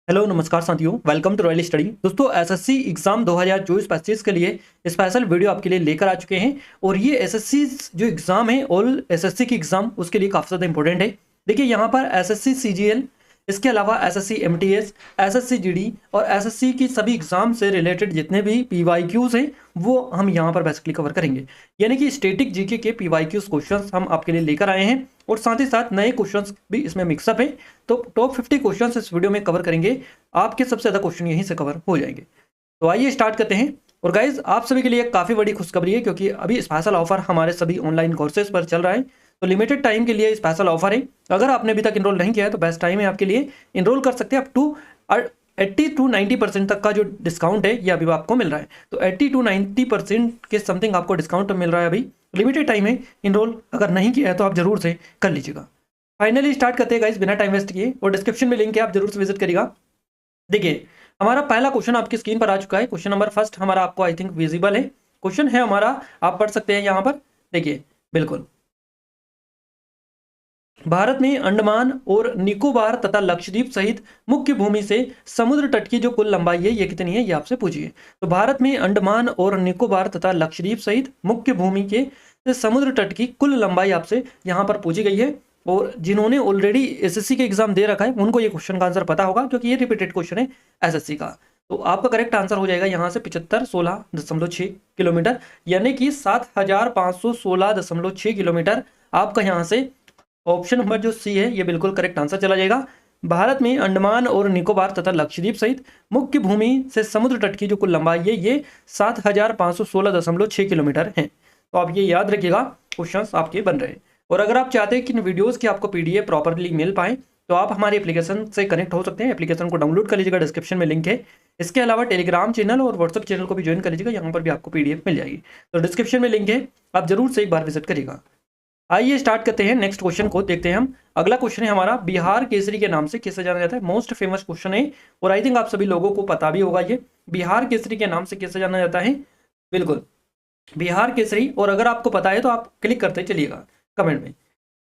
Hello नमस्कार साथियों, welcome to royal study. दोस्तों एसएससी एग्जाम 2024-25 के लिए स्पेशल वीडियो आपके लिए लेकर आ चुके हैं। और ये एसएससी जो एग्जाम है, ऑल एसएससी की एग्जाम, उसके लिए काफ़ी ज़्यादा इंपॉर्टेंट है। देखिए यहाँ पर एसएससी सीजीएल, इसके अलावा एसएससी एमटीएस, एसएससी जीडी और एसएससी की सभी एग्जाम से रिलेटेड जितने भी पीवाईक्यूज हैं वो हम यहाँ पर बेसिकली कवर करेंगे। यानी कि स्टैटिक जीके के पीवाईक्यूज क्वेश्चंस हम आपके लिए लेकर आए हैं और साथ ही साथ नए क्वेश्चंस भी इसमें मिक्सअप है। तो टॉप 50 क्वेश्चंस इस वीडियो में कवर करेंगे। आपके सबसे ज़्यादा क्वेश्चन यहीं से कवर हो जाएंगे। तो आइए स्टार्ट करते हैं। और गाइज आप सभी के लिए काफ़ी बड़ी खुशखबरी है, क्योंकि अभी स्पेशल ऑफर हमारे सभी ऑनलाइन कोर्सेज पर चल रहा है। तो लिमिटेड टाइम के लिए स्पेशल ऑफर है। अगर आपने अभी तक इनरोल नहीं किया है तो बेस्ट टाइम है आपके लिए, इनरोल कर सकते हैं। अप टू 80 to 90% तक का जो डिस्काउंट है ये अभी आपको मिल रहा है। तो 80 to 90% के समथिंग आपको डिस्काउंट मिल रहा है। अभी लिमिटेड टाइम है, इनरोल अगर नहीं किया है तो आप जरूर से कर लीजिएगा। फाइनली स्टार्ट करते हैं गाइस बिना टाइम वेस्ट किए, और डिस्क्रिप्शन में लिंक है, आप जरूर से विजिट करिएगा। देखिए हमारा पहला क्वेश्चन आपकी स्क्रीन पर आ चुका है। क्वेश्चन नंबर फर्स्ट हमारा आपको आई थिंक विजिबल है। क्वेश्चन है हमारा, आप पढ़ सकते हैं यहाँ पर। देखिए बिल्कुल, भारत में अंडमान और निकोबार तथा लक्षद्वीप सहित मुख्य भूमि से समुद्र तट की जो कुल लंबाई है ये कितनी है, ये आपसे पूछिए। तो भारत में अंडमान और निकोबार तथा लक्षद्वीप सहित मुख्य भूमि के समुद्र तट की कुल लंबाई आपसे यहाँ पर पूछी गई है। और जिन्होंने ऑलरेडी एसएससी के एग्जाम दे रखा है उनको ये क्वेश्चन का आंसर पता होगा, क्योंकि ये रिपीटेड क्वेश्चन है एसएससी का। तो आपका करेक्ट आंसर हो जाएगा यहाँ से 7516.6 किलोमीटर, यानी कि 7516.6 किलोमीटर। आपका यहाँ से ऑप्शन नंबर जो सी है ये बिल्कुल करेक्ट आंसर चला जाएगा। भारत में अंडमान और निकोबार तथा लक्षद्वीप सहित मुख्य भूमि से समुद्र तट की जो कुल लंबाई है ये 7516.6 किलोमीटर है। तो आप ये याद रखिएगा, क्वेश्चंस आपके बन रहे हैं। और अगर आप चाहते हैं कि इन वीडियोस की आपको पीडीएफ प्रॉपरली मिल पाए तो आप हमारे एप्लीकेशन से कनेक्ट हो सकते हैं। एप्लीकेशन को डाउनलोड कर लीजिएगा, डिस्क्रिप्शन में लिंक है। इसके अलावा टेलीग्राम चैनल और व्हाट्सअप चैनल को भी ज्वाइन कर लीजिएगा, यहाँ पर भी आपको पीडीएफ मिल जाएगी। तो डिस्क्रिप्शन में लिंक है, आप जरूर से एक बार विजिट करिएगा। आइए स्टार्ट करते हैं, नेक्स्ट क्वेश्चन को देखते हैं हम। अगला क्वेश्चन है हमारा, बिहार केसरी के नाम से किसे जाना जाता है। मोस्ट फेमस क्वेश्चन है और आई थिंक आप सभी लोगों को पता भी होगा। ये बिहार केसरी के नाम से किसे जाना जाता है, बिल्कुल बिहार केसरी। और अगर आपको पता है तो आप क्लिक करते चलिएगा कमेंट में,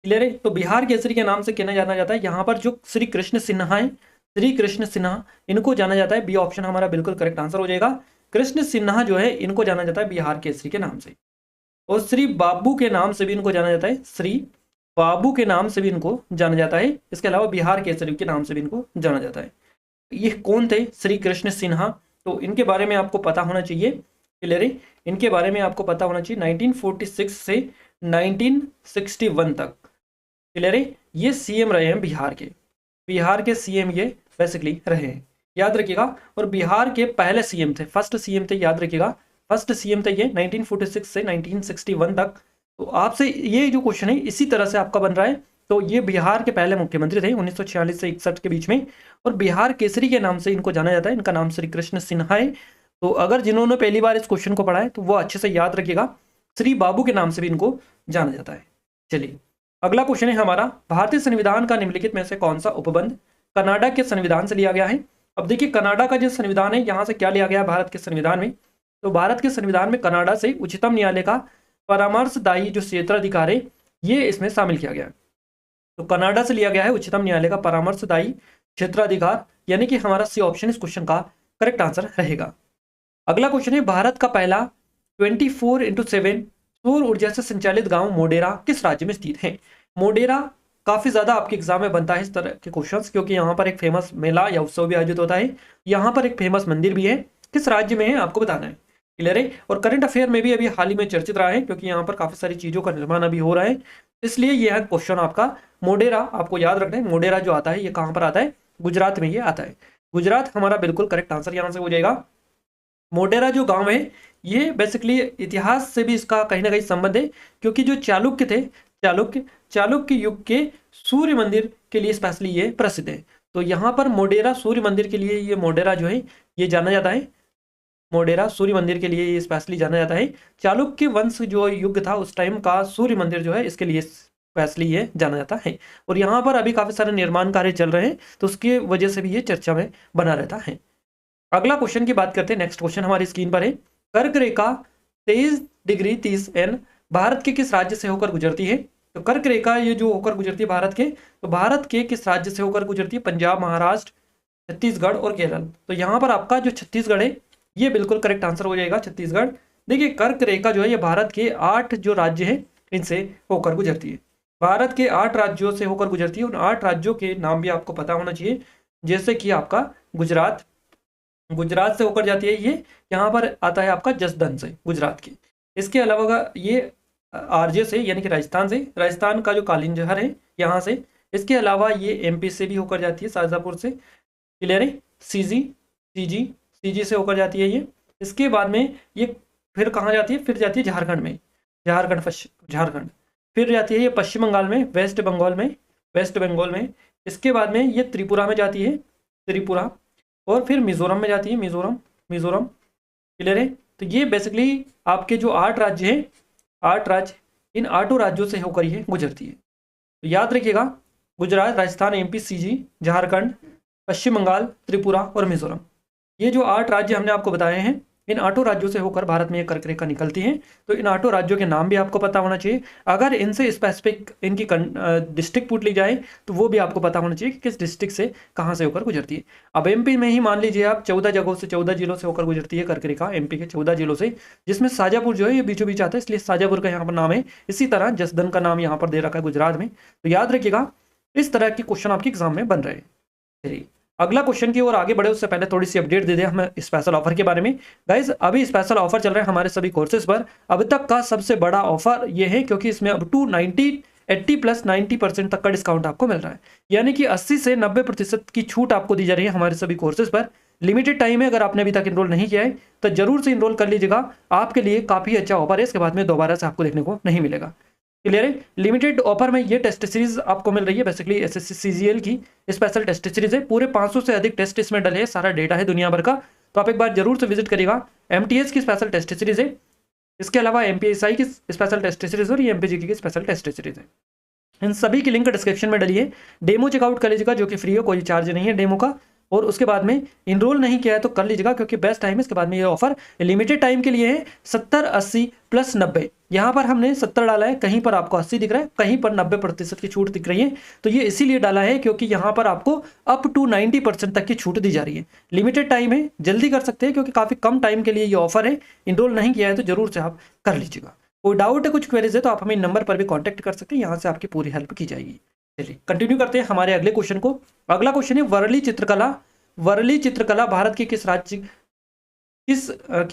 क्लियर है। तो बिहार केसरी के नाम से किन्हें जाना जाता है, यहाँ पर जो श्री कृष्ण सिन्हा है, श्री कृष्ण सिन्हा, इनको जाना जाता है। बी ऑप्शन हमारा बिल्कुल करेक्ट आंसर हो जाएगा। कृष्ण सिन्हा जो है इनको जाना जाता है बिहार केसरी के नाम से। और श्री बाबू के नाम से भी इनको जाना जाता है, श्री बाबू के नाम से भी इनको जाना जाता है। इसके अलावा बिहार केसरी के नाम से भी इनको जाना जाता है। ये कौन थे, श्री कृष्ण सिन्हा। तो इनके बारे में आपको पता होना चाहिए, क्लियर है। इनके बारे में आपको पता होना चाहिए 1946 से 1961 तक, क्लियर है। ये सीएम रहे हैं बिहार के सीएम ये बेसिकली रहे हैं, याद रखिएगा। और बिहार के पहले सीएम थे, फर्स्ट सीएम थे, याद रखिएगा। फर्स्ट सीएम थे ये 1946 से 1961 तक। तो आपसे ये जो क्वेश्चन है इसी तरह से आपका बन रहा है। तो ये बिहार के पहले मुख्यमंत्री थे 1946 से 61 के बीच में, और बिहार केसरी के नाम से इनको जाना जाता है। इनका नाम श्री कृष्ण सिन्हा है। तो अगर जिन्होंने पहली बार इस क्वेश्चन को पढ़ा है तो वो अच्छे से याद रखिएगा, श्री बाबू के नाम से भी इनको जाना जाता है। चलिए अगला क्वेश्चन है हमारा, भारतीय संविधान का निम्नलिखित में से कौन सा उपबंध कनाडा के संविधान से लिया गया है। अब देखिए कनाडा का जो संविधान है यहाँ से क्या लिया गया है भारत के संविधान में। तो भारत के संविधान में कनाडा से उच्चतम न्यायालय का परामर्शदायी जो क्षेत्राधिकार है ये इसमें शामिल किया गया है। तो कनाडा से लिया गया है उच्चतम न्यायालय का परामर्शदायी क्षेत्राधिकार, यानी कि हमारा सी ऑप्शन इस क्वेश्चन का करेक्ट आंसर रहेगा। अगला क्वेश्चन है, भारत का पहला 24x7 सौर ऊर्जा से संचालित गांव मोडेरा किस राज्य में स्थित है। मोडेरा काफी ज्यादा आपके एग्जाम में बनता है इस तरह के क्वेश्चंस, क्योंकि यहाँ पर एक फेमस मेला या उत्सव भी आयोजित होता है। यहाँ पर एक फेमस मंदिर भी है, किस राज्य में है आपको बताना है, क्लियर है। और करंट अफेयर में भी अभी हाल ही में चर्चित रहा है, क्योंकि यहाँ पर काफी सारी चीजों का निर्माण अभी हो रहा है, इसलिए यह क्वेश्चन आपका मोडेरा आपको याद रखना है। मोडेरा जो आता है ये कहाँ पर आता है, गुजरात में ये आता है। गुजरात हमारा बिल्कुल करेक्ट आंसर यहाँ से हो जाएगा। मोडेरा जो गांव है ये बेसिकली इतिहास से भी इसका कहीं ना कहीं संबंध है, क्योंकि जो चालुक्य थे, चालुक्य युग के सूर्य मंदिर के लिए स्पेशली ये प्रसिद्ध है। तो यहाँ पर मोडेरा सूर्य मंदिर के लिए ये मोडेरा जो है ये जाना जाता है। मोडेरा सूर्य मंदिर के लिए ये स्पेशली जाना जाता है। चालुक्य वंश जो युग था उस टाइम का सूर्य मंदिर जो है इसके लिए स्पेशली ये जाना जाता है। और यहाँ पर अभी काफी सारे निर्माण कार्य चल रहे हैं, तो उसकी वजह से भी ये चर्चा में बना रहता है। अगला क्वेश्चन की बात करते हैं, नेक्स्ट क्वेश्चन हमारी स्क्रीन पर है, कर्क रेखा 23 डिग्री 30 एन भारत के किस राज्य से होकर गुजरती है। तो कर्क रेखा ये जो होकर गुजरती है भारत के, तो भारत के किस राज्य से होकर गुजरती है, पंजाब, महाराष्ट्र, छत्तीसगढ़ और केरल। तो यहाँ पर आपका जो छत्तीसगढ़ है ये बिल्कुल करेक्ट आंसर हो जाएगा, छत्तीसगढ़। देखिए कर्क रेखा जो है ये भारत के 8 जो राज्य है इनसे होकर गुजरती है। भारत के 8 राज्यों से होकर गुजरती है। उन 8 राज्यों के नाम भी आपको पता होना चाहिए, जैसे कि आपका गुजरात, गुजरात से होकर जाती है ये, यहाँ पर आता है आपका जसदन से गुजरात की। इसके अलावा ये आरजे से यानी कि राजस्थान से, राजस्थान का जो कालीन जहर है यहाँ से। इसके अलावा ये एमपी से भी होकर जाती है, शाजापुर से। क्लियर है? सीजी सीजी सीजी से होकर जाती है ये। इसके बाद में ये फिर कहाँ जाती है, फिर जाती है झारखंड में, झारखंड फिर जाती है ये पश्चिम बंगाल में, वेस्ट बंगाल में। इसके बाद में ये त्रिपुरा में जाती है, त्रिपुरा, और फिर मिजोरम में जाती है, मिजोरम। क्लियर है? तो ये बेसिकली आपके जो 8 राज्य हैं, 8 राज्य, इन 8 राज्यों से होकर ये गुजरती है। तो याद रखिएगा, गुजरात, राजस्थान, एमपी, सीजी, झारखंड, पश्चिम बंगाल, त्रिपुरा और मिजोरम, ये जो 8 राज्य हमने आपको बताए हैं, इन 8 राज्यों से होकर भारत में ये कर्क रेखा निकलती है। तो इन 8 राज्यों के नाम भी आपको पता होना चाहिए। अगर इनसे स्पेसिफिक इनकी डिस्ट्रिक्ट पूछ ली जाए तो वो भी आपको पता होना चाहिए कि किस डिस्ट्रिक्ट से कहाँ से होकर गुजरती है। अब एमपी में ही मान लीजिए आप 14 जगहों से, 14 जिलों से होकर गुजरती है कर्क रेखा, एमपी के 14 जिलों से, जिसमें शाजापुर जो है ये बीचों बीच आता है, इसलिए शाजापुर का यहाँ पर नाम है। इसी तरह जसदन का नाम यहाँ पर दे रखा है गुजरात में। तो याद रखिएगा, इस तरह के क्वेश्चन आपके एग्जाम में बन रहे हैं। चलिए अगला क्वेश्चन की ओर आगे बढ़े उससे पहले थोड़ी सी अपडेट दे दें हमें स्पेशल ऑफर के बारे में। गाइज अभी स्पेशल ऑफर चल रहा है हमारे सभी कोर्सेज पर। अब तक का सबसे बड़ा ऑफर ये है, क्योंकि इसमें अब टू 80 प्लस 90% तक का डिस्काउंट आपको मिल रहा है, यानी कि 80 से 90% की छूट आपको दी जा रही है हमारे सभी कोर्सेज पर। लिमिटेड टाइम है, अगर आपने अभी तक इनरोल नहीं किया है तो जरूर से इनरोल कर लीजिएगा, आपके लिए काफी अच्छा ऑफर है, इसके बाद में दोबारा से आपको देखने को नहीं मिलेगा। क्लियर है? लिमिटेड ऑफर में ये टेस्ट सीरीज आपको मिल रही है, बेसिकली एसएससी सीजीएल की स्पेशल टेस्ट सीरीज है। पूरे 500 से अधिक टेस्ट इसमें डले हैं, सारा डेटा है दुनिया भर का। तो आप एक बार जरूर से विजिट करिएगा। एमटीएस की स्पेशल टेस्ट सीरीज है, इसके अलावा एमपीएसआई की स्पेशल टेस्ट सीरीज और ये एमपीजीके की स्पेशल टेस्ट सीरीज है। इन सभी की लिंक डिस्क्रिप्शन में डली है, डेमो चेकआउट कर लीजिएगा, जो कि फ्री हो, कोई चार्ज नहीं है डेमो का। और उसके बाद में इनरोल नहीं किया है तो कर लीजिएगा, क्योंकि बेस्ट टाइम है। इसके बाद में ये ऑफर लिमिटेड टाइम के लिए है। 70, 80 प्लस 90, यहाँ पर हमने 70 डाला है, कहीं पर आपको 80 दिख रहा है, कहीं पर 90% की छूट दिख रही है। तो ये इसीलिए डाला है क्योंकि यहाँ पर आपको अप टू 90% तक की छूट दी जा रही है। लिमिटेड टाइम है, जल्दी कर सकते हैं, क्योंकि काफी कम टाइम के लिए ये ऑफर है। इनरोल नहीं किया है तो जरूर से आप कर लीजिएगा। कोई डाउट है, कुछ क्वेरीज है तो आप हमें नंबर पर भी कॉन्टैक्ट कर सकते हैं, यहाँ से आपकी पूरी हेल्प की जाएगी। चलिए कंटिन्यू करते हैं हमारे अगले क्वेश्चन को। अगला क्वेश्चन है वर्ली चित्रकला। वर्ली चित्रकला भारत की किस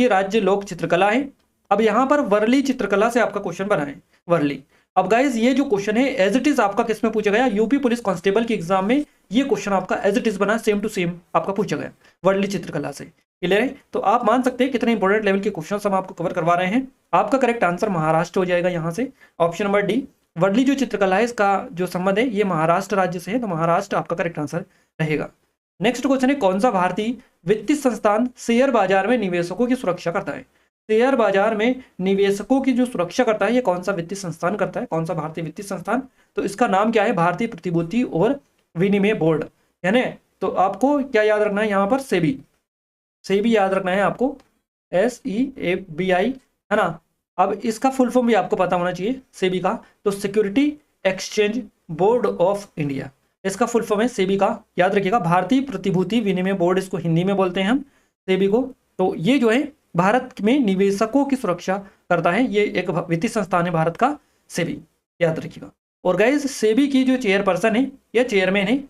राज्य लोक चित्रकला है? अब यहाँ पर वर्ली चित्रकला से आपका क्वेश्चन बना है, वर्ली। अब गाइज ये जो क्वेश्चन है एज इट इज आपका किस में पूछा गया? यूपी पुलिस कांस्टेबल के एग्जाम में ये क्वेश्चन आपका एज इट इज बना, सेम टू सेम आपका पूछा गया वर्ली चित्रकला से। क्लियर है? तो आप मान सकते हैं कितने इंपॉर्टेंट लेवल के क्वेश्चन हम आपको कवर करवा रहे हैं। आपका करेक्ट आंसर महाराष्ट्र हो जाएगा यहाँ से, ऑप्शन नंबर डी। वर्ली जो चित्रकला है इसका जो संबंध है ये महाराष्ट्र राज्य से है, तो महाराष्ट्र आपका करेक्ट आंसर रहेगा। नेक्स्ट क्वेश्चन है कौन सा भारतीय वित्तीय संस्थान शेयर बाजार में निवेशकों की सुरक्षा करता है? शेयर बाजार में निवेशकों की जो सुरक्षा करता है ये कौन सा वित्तीय संस्थान करता है? कौन सा भारतीय वित्तीय संस्थान? तो इसका नाम क्या है? भारतीय प्रतिभूति और विनिमय बोर्ड, है ना। तो आपको क्या याद रखना है यहाँ पर? सेबी, सेबी याद रखना है आपको, SEBI, है ना। अब इसका फुल फॉर्म भी आपको पता होना चाहिए सेबी का, तो security exchange board of India, इसका फुल फॉर्म है सेबी का। याद रखिएगा, भारतीय प्रतिभूति विनिमय बोर्ड इसको हिंदी में बोलते हैं हम, सेबी को। तो ये जो है भारत में निवेशकों की सुरक्षा करता है, ये एक वित्तीय संस्थान है भारत का, सेबी, याद रखिएगा। और गाइस सेबी की जो चेयरपर्सन है या चेयरमैन है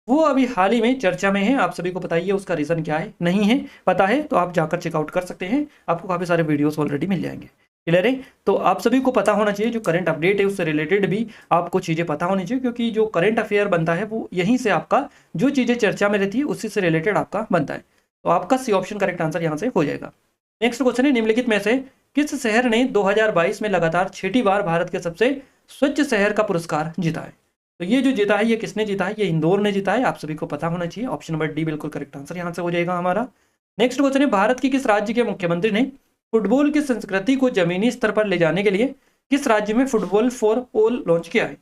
वो अभी हाल ही में चर्चा में है, आप सभी को बताइए उसका रीजन क्या है। नहीं है पता है तो आप जाकर चेकआउट कर सकते हैं, आपको काफी सारे वीडियोस ऑलरेडी मिल जाएंगे। क्लियर है? तो आप सभी को पता होना चाहिए, जो करंट अपडेट है उससे रिलेटेड भी आपको चीजें पता होनी चाहिए, क्योंकि जो करंट अफेयर बनता है वो यहीं से आपका जो चीजें चर्चा में रहती है उसी से रिलेटेड आपका बनता है। तो आपका सी ऑप्शन करेक्ट आंसर यहाँ से हो जाएगा। नेक्स्ट क्वेश्चन है निम्नलिखित में से किस शहर ने 2022 में लगातार 6ठी बार भारत के सबसे स्वच्छ शहर का पुरस्कार जीता है? तो ये जो जीता है ये किसने जीता है? ये इंदौर ने जीता है, आप सभी को पता होना चाहिए। ऑप्शन नंबर डी बिल्कुल करेक्ट आंसर यहाँ से हो जाएगा हमारा। नेक्स्ट क्वेश्चन है भारत के किस राज्य के मुख्यमंत्री ने फुटबॉल की संस्कृति को जमीनी स्तर पर ले जाने के लिए किस राज्य में फुटबॉल फॉर ऑल लॉन्च किया है?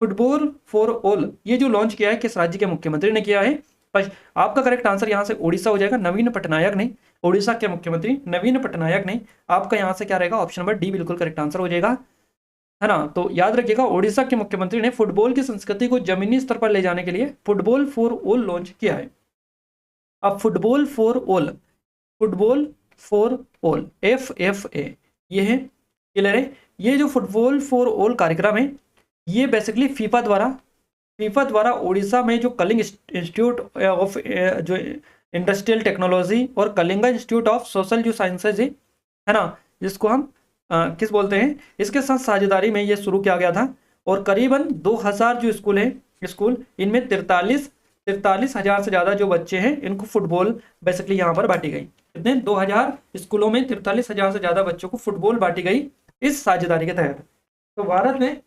फुटबॉल फॉर ऑल ये जो लॉन्च किया है किस राज्य के मुख्यमंत्री ने किया है? आपका करेक्ट आंसर यहाँ से ओडिशा हो जाएगा, नवीन पटनायक ने, ओडिशा के मुख्यमंत्री नवीन पटनायक ने। आपका यहाँ से क्या रहेगा? ऑप्शन नंबर डी बिल्कुल करेक्ट आंसर हो जाएगा, है ना। तो याद रखिएगा ओडिशा के मुख्यमंत्री ने फुटबॉल की संस्कृति को जमीनी स्तर पर ले जाने के लिए फुटबॉल फॉर ऑल लॉन्च किया है। अब football for all, football for all, FFA, ये है, क्लियर है। ये जो फुटबॉल फॉर ऑल कार्यक्रम है ये बेसिकली फीफा द्वारा उड़ीसा में जो कलिंग इंस्टीट्यूट ऑफ जो इंडस्ट्रियल टेक्नोलॉजी और कलिंगा इंस्टीट्यूट ऑफ सोशल जो साइंसेज है ना, जिसको हम किस बोलते हैं, इसके साथ साझेदारी में ये शुरू किया गया था। और करीबन 2000 जो स्कूल हैं, स्कूल इनमें 43,000 से ज़्यादा जो बच्चे हैं इनको फुटबॉल बेसिकली यहाँ पर बांटी गई। कितने, 2000 स्कूलों में 43,000 से ज़्यादा बच्चों को फुटबॉल बांटी गई इस साझेदारी के तहत। तो भारत में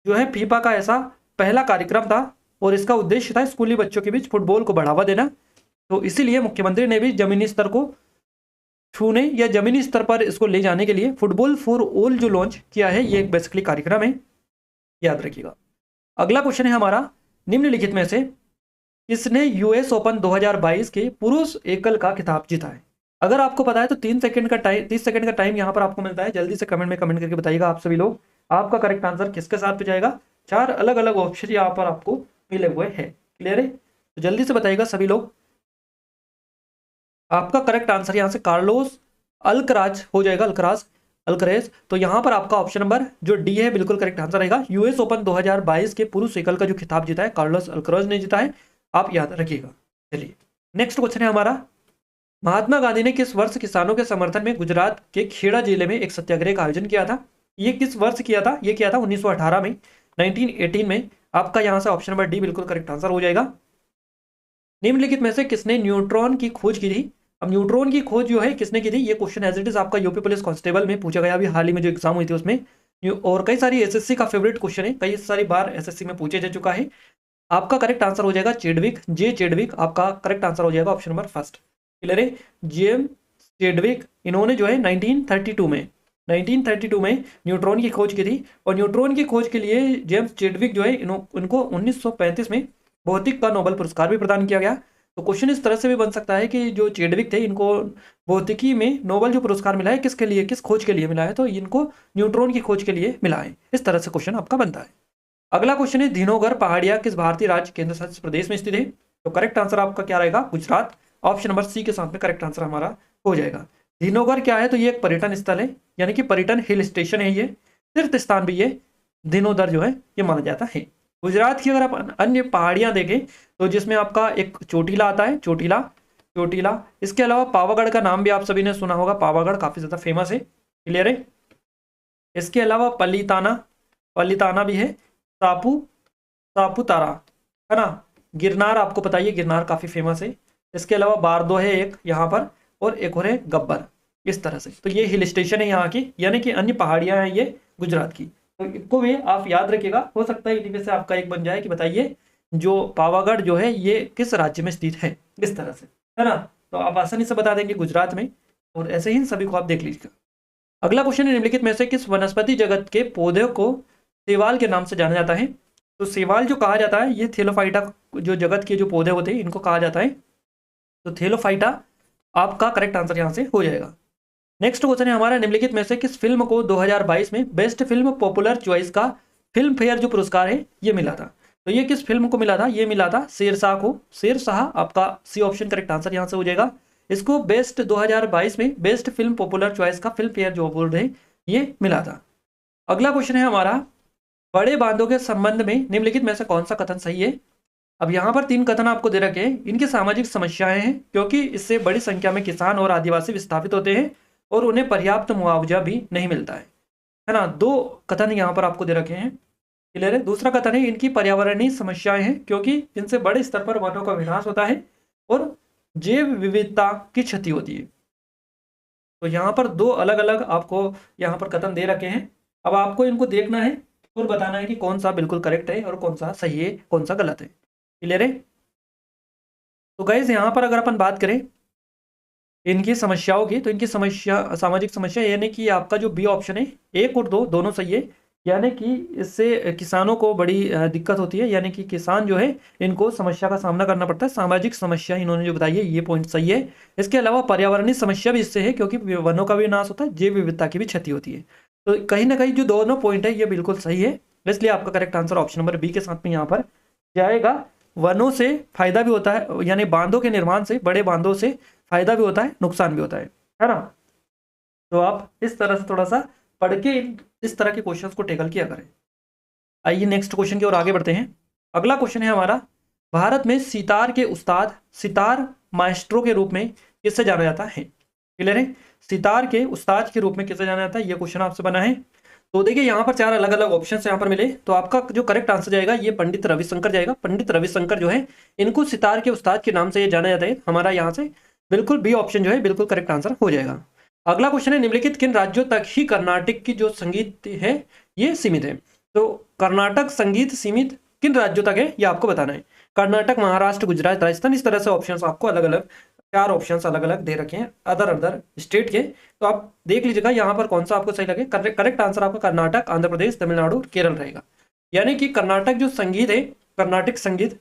जो है फीफा का ऐसा पहला कार्यक्रम था और इसका उद्देश्य था स्कूली बच्चों के बीच फुटबॉल को बढ़ावा देना। तो इसीलिए मुख्यमंत्री ने भी जमीनी स्तर को छूने या जमीनी स्तर पर इसको ले जाने के लिए फुटबॉल फॉर ऑल जो लॉन्च किया है, ये एक बेसिकली कार्यक्रम है, याद रखिएगा। अगला क्वेश्चन है हमारा, निम्नलिखित में से किसने यूएस ओपन 2022 के पुरुष एकल का खिताब जीता है? अगर आपको पता है तो 30 सेकंड का टाइम यहाँ पर आपको मिलता है, जल्दी से कमेंट में कमेंट करके बताइएगा आप सभी लोग, आपका करेक्ट आंसर किसके साथ पे जाएगा। 4 अलग अलग ऑप्शन यहाँ पर आपको मिले हुए हैं, क्लियर है, तो जल्दी से बताइएगा सभी लोग। आपका करेक्ट आंसर यहाँ से कार्लोस अल्कराज हो जाएगा, अल्करेज। तो यहाँ पर आपका ऑप्शन नंबर जो डी है बिल्कुल करेक्ट आंसर रहेगा। यूएस ओपन 2022 के पुरुष एकल का जो खिताब जीता है कार्लोस अल्कराज ने जीता है, आप याद रखिएगा। चलिए नेक्स्ट क्वेश्चन है हमारा, महात्मा गांधी ने किस वर्ष किसानों के समर्थन में गुजरात के खेड़ा जिले में एक सत्याग्रह का आयोजन किया था? ये किस वर्ष किया था? ये किया था 1918 में, 1918 में। आपका यहाँ से ऑप्शन नंबर डी बिल्कुल करेक्ट आंसर हो जाएगा। निम्नलिखित में से किसने न्यूट्रॉन की खोज की थी? अब न्यूट्रॉन की खोज जो है किसने की थी, ये क्वेश्चन एज इट इज आपका यूपी पुलिस कांस्टेबल में पूछा गया, अभी हाल ही में जो एग्जाम हुई थी उसमें, और कई सारी एसएससी का फेवरेट क्वेश्चन है, कई सारी बार एसएससी में पूछे जा चुका है। आपका करेक्ट आंसर हो जाएगा चेडविक, जे चेडविक, आपका करेक्ट आंसर हो जाएगा ऑप्शन नंबर फर्स्ट, क्लियर है। जेम्स चेडविक, इन्होंने जो है 1932 में न्यूट्रॉन की खोज की थी, और न्यूट्रॉन की खोज के लिए जेम्स चेडविक जो है उनको 1935 में भौतिक का नोबेल पुरस्कार भी प्रदान किया गया। तो क्वेश्चन इस तरह से भी बन सकता है कि जो चेडविक थे इनको भौतिकी में नोबेल जो पुरस्कार मिला है किसके लिए, किस खोज के लिए मिला है, तो इनको न्यूट्रॉन की खोज के लिए मिला है। इस तरह से क्वेश्चन आपका बनता है। अगला क्वेश्चन है, धीनोगर पहाड़ियां किस भारतीय राज्य केंद्र शासित प्रदेश में स्थित है? तो करेक्ट आंसर आपका क्या रहेगा, गुजरात, ऑप्शन नंबर सी के साथ में करेक्ट आंसर हमारा हो जाएगा। धीनोगर क्या है, तो ये एक पर्यटन स्थल है, यानी कि पर्यटन हिल स्टेशन है, ये तीर्थ स्थान भी ये धीनोदर जो है ये माना जाता है। गुजरात की अगर आप अन्य पहाड़ियां देखें तो जिसमें आपका एक चोटीला आता है, चोटीला, इसके अलावा पावागढ़ का नाम भी आप सभी ने सुना होगा, पावागढ़ काफी ज्यादा फेमस है, क्लियर है। इसके अलावा पलिताना भी है, सापुतारा है ना, गिरनार आपको पता है गिरनार काफी फेमस है। इसके अलावा बारदो है एक यहाँ पर, और एक और है गब्बर, इस तरह से। तो ये हिल स्टेशन है यहाँ की, यानी कि अन्य पहाड़ियां हैं ये गुजरात की, तो इसको भी आप याद रखिएगा। हो सकता है इन्हीं में से आपका एक बन जाए कि बताइए जो पावागढ़ जो है ये किस राज्य में स्थित है, इस तरह से, है ना। तो आप आसानी से बता देंगे गुजरात में, और ऐसे ही सभी को आप देख लीजिएगा। अगला क्वेश्चन है, निम्नलिखित में से किस वनस्पति जगत के पौधे को सेवाल के नाम से जाना जाता है? तो सेवाल जो कहा जाता है ये थेलोफाइटा जो जगत के जो पौधे होते हैं इनको कहा जाता है, तो थेलोफाइटा आपका करेक्ट आंसर यहाँ से हो जाएगा। नेक्स्ट क्वेश्चन है हमारा, निम्नलिखित में से किस फिल्म को 2022 में बेस्ट फिल्म पॉपुलर चॉइस का फिल्म फेयर जो पुरस्कार है ये मिला था? तो ये किस फिल्म को मिला था? ये मिला था शेरशाह को, शेरशाह, आपका सी ऑप्शन करेक्ट आंसर यहाँ से हो जाएगा। इसको बेस्ट 2022 में बेस्ट फिल्म पॉपुलर चॉइस का फिल्म फेयर जो अवार्ड है ये मिला था। अगला क्वेश्चन है हमारा, बड़े बांधों के संबंध में निम्नलिखित में से कौन सा कथन सही है? अब यहाँ पर 3 कथन आपको दे रखे हैं, इनकी सामाजिक समस्याएं हैं क्योंकि इससे बड़ी संख्या में किसान और आदिवासी विस्थापित होते हैं और उन्हें पर्याप्त मुआवजा भी नहीं मिलता है ना। 2 कथन यहाँ पर आपको दे रखे हैं, क्लियर है। दूसरा कथन है इनकी पर्यावरणीय समस्याएं हैं क्योंकि इनसे बड़े स्तर पर वनों का विनाश होता है और जैव विविधता की क्षति होती है। तो यहाँ पर 2 अलग अलग आपको यहाँ पर कथन दे रखे हैं, अब आपको इनको देखना है और बताना है कि कौन सा बिल्कुल करेक्ट है और कौन सा सही है, कौन सा गलत है, क्लियर है। तो गाइस यहाँ पर अगर अपन बात करें इनकी समस्याओं की, तो इनकी समस्या सामाजिक समस्या यानी कि आपका जो बी ऑप्शन है 1 और 2 दोनों सही है, यानी कि इससे किसानों को बड़ी दिक्कत होती है, यानी कि किसान जो है इनको समस्या का सामना करना पड़ता है। सामाजिक समस्या इन्होंने जो बताई है ये पॉइंट सही है। इसके अलावा पर्यावरणीय समस्या भी इससे है क्योंकि वनों का भी नाश होता है, जैव विविधता की भी क्षति होती है। तो कहीं ना कहीं जो दोनों पॉइंट है ये बिल्कुल सही है, इसलिए आपका correct answer option number B के साथ में यहाँ पर जाएगा। वनों से फायदा भी होता है, यानी बांधों के निर्माण से, बड़े बांधों से फायदा भी होता है, नुकसान भी होता है ना। तो आप इस तरह से थोड़ा सा पढ़ के इस तरह के क्वेश्चंस को टैकल किया करें। आइए नेक्स्ट क्वेश्चन की ओर आगे बढ़ते हैं। अगला क्वेश्चन है हमारा, भारत में सितार के उस्ताद, सितार माएस्ट्रो के रूप में किससे जाना जाता है? क्लियर है? सितार के उस्ताद के रूप में किससे जाना जाता है, ये क्वेश्चन आपसे बना है। तो देखिए यहाँ पर 4 अलग अलग ऑप्शन यहाँ पर मिले, तो आपका जो करेक्ट आंसर जाएगा ये पंडित रविशंकर जाएगा। पंडित रविशंकर जो है इनको सितार के उस्ताद के नाम से ये जाना जाता है। हमारा यहाँ से बिल्कुल बी ऑप्शन जो है बिल्कुल करेक्ट आंसर हो जाएगा। अगला क्वेश्चन है, निम्नलिखित किन राज्यों तक ही कर्नाटक की जो संगीत है ये सीमित है? तो कर्नाटक संगीत सीमित किन राज्यों तक है ये आपको बताना है। कर्नाटक, महाराष्ट्र, गुजरात, राजस्थान, इस तरह से ऑप्शंस आपको अलग अलग 4 ऑप्शंस अलग अलग दे रखे हैं अदर स्टेट के। तो आप देख लीजिएगा यहाँ पर कौन सा आपको सही लगे। करेक्ट आंसर आपका कर्नाटक, आंध्र प्रदेश, तमिलनाडु, केरल रहेगा। यानी कि कर्नाटक जो संगीत है, कर्नाटक संगीत,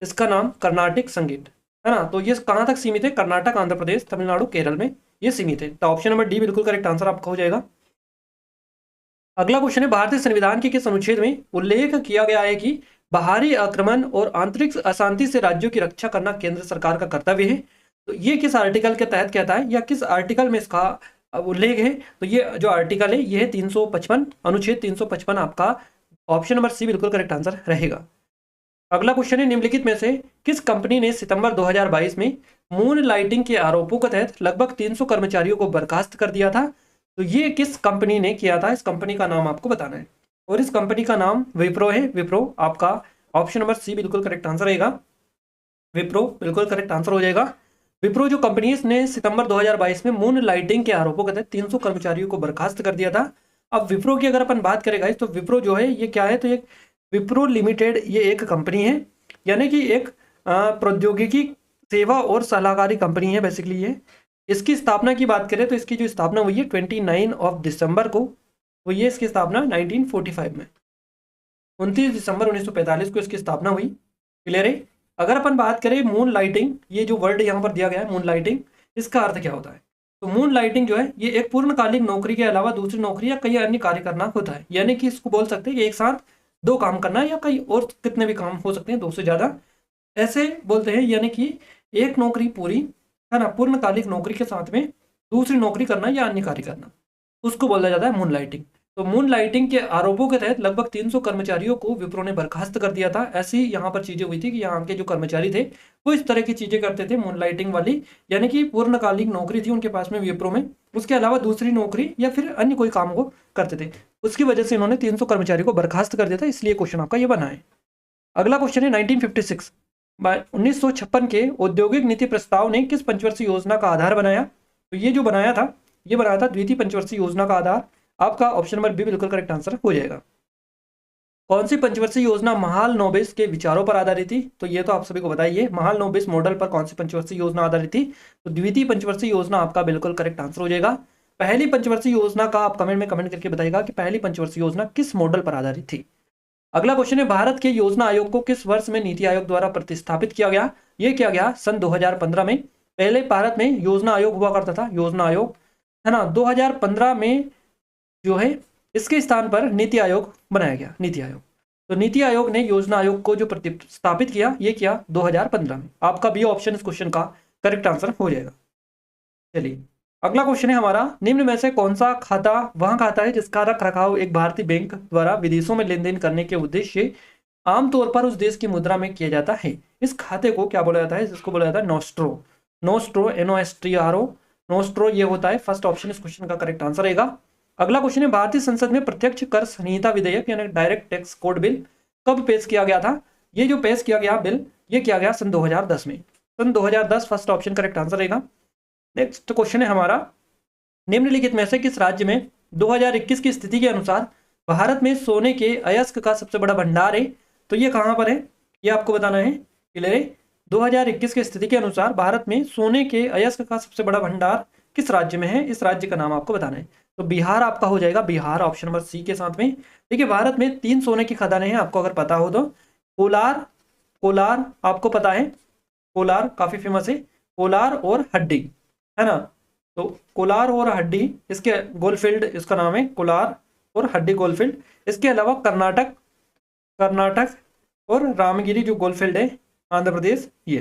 इसका नाम कर्नाटक संगीत है ना। तो ये कहाँ तक सीमित है? कर्नाटक, आंध्र प्रदेश, तमिलनाडु, केरल में ये सीमित है। तो ऑप्शन नंबर डी बिल्कुल करेक्ट आंसर आपका हो जाएगा। अगला क्वेश्चन है, भारतीय संविधान के किस अनुच्छेद में उल्लेख किया गया है कि बाहरी आक्रमण और आंतरिक अशांति से राज्यों की रक्षा करना केंद्र सरकार का कर्तव्य है? तो ये किस आर्टिकल के तहत कहता है या किस आर्टिकल में इसका उल्लेख है? तो ये जो आर्टिकल है ये है 355, अनुच्छेद 355 आपका ऑप्शन नंबर सी बिल्कुल करेक्ट आंसर रहेगा। अगला क्वेश्चन है, निम्नलिखित में से किस कंपनी ने सितंबर 2022 में मून लाइटिंग के आरोपों के तहत लगभग 300 कर्मचारियों को बर्खास्त कर दिया था? तो ये किस कंपनी ने किया था? इस कंपनी का नाम आपको बताना है और इस कंपनी का नाम विप्रो है। विप्रो आपका ऑप्शन नंबर सी बिल्कुल करेक्ट आंसर रहेगा। विप्रो बिल्कुल करेक्ट आंसर हो जाएगा। विप्रो जो कंपनी है इसने सितंबर 2022 में मून लाइटिंग के आरोपों के तहत 300 कर्मचारियों को बर्खास्त कर दिया था। अब विप्रो की अगर अपन बात करें तो विप्रो जो है ये क्या है? तो ये विप्रो लिमिटेड ये एक कंपनी है, यानी कि एक प्रौद्योगिकी सेवा और सलाहकारी कंपनी है बेसिकली ये। इसकी स्थापना की बात करें तो इसकी जो स्थापना हुई है 29 दिसंबर को, तो ये इसकी स्थापना 1945 में 29 दिसंबर 1945 को इसकी स्थापना हुई। क्लियर है? अगर अपन बात करें मून लाइटिंग, ये जो वर्ड यहाँ पर दिया गया है मून लाइटिंग, इसका अर्थ क्या होता है? तो मून लाइटिंग जो है ये एक पूर्णकालिक नौकरी के अलावा दूसरी नौकरी या कई अन्य कार्य करना होता है। यानी कि इसको बोल सकते हैं कि एक साथ 2 काम करना या कई और कितने भी काम हो सकते हैं, 2 से ज़्यादा ऐसे बोलते हैं। यानी कि एक नौकरी पूरी है ना, पूर्णकालिक नौकरी के साथ में दूसरी नौकरी करना या अन्य कार्य करना, उसको बोला जाता है मून लाइटिंग। तो मून लाइटिंग के आरोपों के तहत लगभग 300 कर्मचारियों को विप्रो ने बर्खास्त कर दिया था। ऐसी यहाँ पर चीजें हुई थी कि यहाँ के जो कर्मचारी थे वो इस तरह की चीजें करते थे मून लाइटिंग वाली, यानी कि पूर्णकालिक नौकरी थी उनके पास में विप्रो में, उसके अलावा दूसरी नौकरी या फिर अन्य कोई काम को करते थे। उसकी वजह से इन्होंने 300 कर्मचारियों को बर्खास्त कर दिया था, इसलिए क्वेश्चन आपका ये बना है। अगला क्वेश्चन है 1956 1956 के औद्योगिक नीति प्रस्ताव ने किस पंचवर्षीय योजना का आधार बनाया? तो ये जो बनाया था ये बनाया था द्वितीय पंचवर्षीय योजना का आधार। आपका ऑप्शन नंबर बी बिल्कुल करेक्ट आंसर हो जाएगा। कौन सी पंचवर्षीय योजना महालनोबिस के विचारों पर आधारित थी? तो ये तो आप सभी को बताइए, महालनोबिस मॉडल पर कौन सी पंचवर्षीय योजना आधारित थी? तो द्वितीय पंचवर्षीय योजना आपका बिल्कुल करेक्ट आंसर हो जाएगा। पहली पंचवर्षीय योजना का आप कमेंट में कमेंट करके बताइएगा कि पहली पंचवर्षीय योजना किस मॉडल पर आधारित थी। अगला क्वेश्चन है, भारत के योजना आयोग को किस वर्ष में नीति आयोग द्वारा प्रतिस्थापित किया गया? ये किया गया सन 2015 में। पहले भारत में योजना आयोग हुआ करता था, योजना आयोग है ना। 2015 में जो है इसके स्थान पर नीति आयोग बनाया गया, नीति आयोग। तो नीति आयोग ने योजना आयोग को जो प्रतिस्थापित किया ये किया 2015 में। आपका बी ऑप्शन इस क्वेश्चन का करेक्ट आंसर हो जाएगा। चलिए अगला क्वेश्चन है हमारा, निम्न में से कौन सा खाता वह खाता है जिसका रख रखाव एक भारतीय बैंक द्वारा विदेशों में लेन देन करने के उद्देश्य आमतौर पर उस देश की मुद्रा में किया जाता है? इस खाते को क्या बोला जाता है? इसको बोला जाता है नोस्ट्रो। नोस्ट्रो NOSTRO नोस्ट्रो ये होता है। फर्स्ट ऑप्शन इस क्वेश्चन का करेक्ट आंसर रहेगा। अगला क्वेश्चन है, भारतीय संसद में प्रत्यक्ष कर संहिता विधेयक यानी डायरेक्ट टैक्स कोड बिल कब पेश किया गया था? ये जो पेश किया गया बिल ये किया गया सन 2010 में, सन 2010। फर्स्ट ऑप्शन करेक्ट आंसर रहेगा। नेक्स्ट क्वेश्चन है हमारा, निम्नलिखित में से किस राज्य में 2021 की स्थिति के अनुसार भारत में सोने के अयस्क का सबसे बड़ा भंडार है? तो ये कहां पर है ये आपको बताना है। क्लियर है? 2021 की स्थिति के अनुसार भारत में सोने के अयस्क का सबसे बड़ा भंडार किस राज्य में है? इस राज्य का नाम आपको बताना है। तो बिहार आपका हो जाएगा, बिहार ऑप्शन नंबर सी के साथ में। देखिए भारत में 3 सोने की खदानें हैं, आपको अगर पता हो तो। कोलार, कोलार आपको पता है, कोलार काफी फेमस है, कोलार और हड्डी है ना। तो कोलार और हड्डी, इसके गोलफील्ड इसका नाम है, कोलार और हड्डी गोलफील्ड। इसके अलावा कर्नाटक, कर्नाटक और रामगिरी जो गोलफील्ड है आंध्र प्रदेश ये।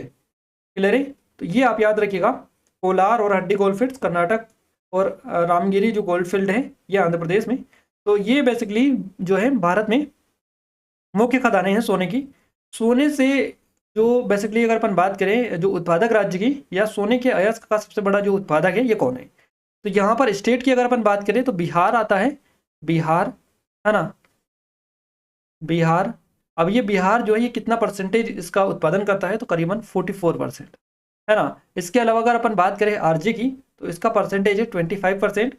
क्लियर है? तो ये आप याद रखिएगा, कोलार और हड्डी गोल्डफील्ड्स कर्नाटक और रामगिरी जो गोल्डफील्ड है ये आंध्र प्रदेश में। तो ये बेसिकली जो है भारत में मुख्य खदानें हैं सोने की। सोने से जो बेसिकली अगर अपन बात करें जो उत्पादक राज्य की या सोने के अयस्क का सबसे बड़ा जो उत्पादक है ये कौन है, तो यहाँ पर स्टेट की अगर अपन बात करें तो बिहार आता है, बिहार है ना, बिहार। अब ये बिहार जो है ये कितना परसेंटेज इसका उत्पादन करता है, तो करीबन 44% है ना। इसके अलावा अगर अपन बात करें आरजे की तो इसका परसेंटेज है 25%।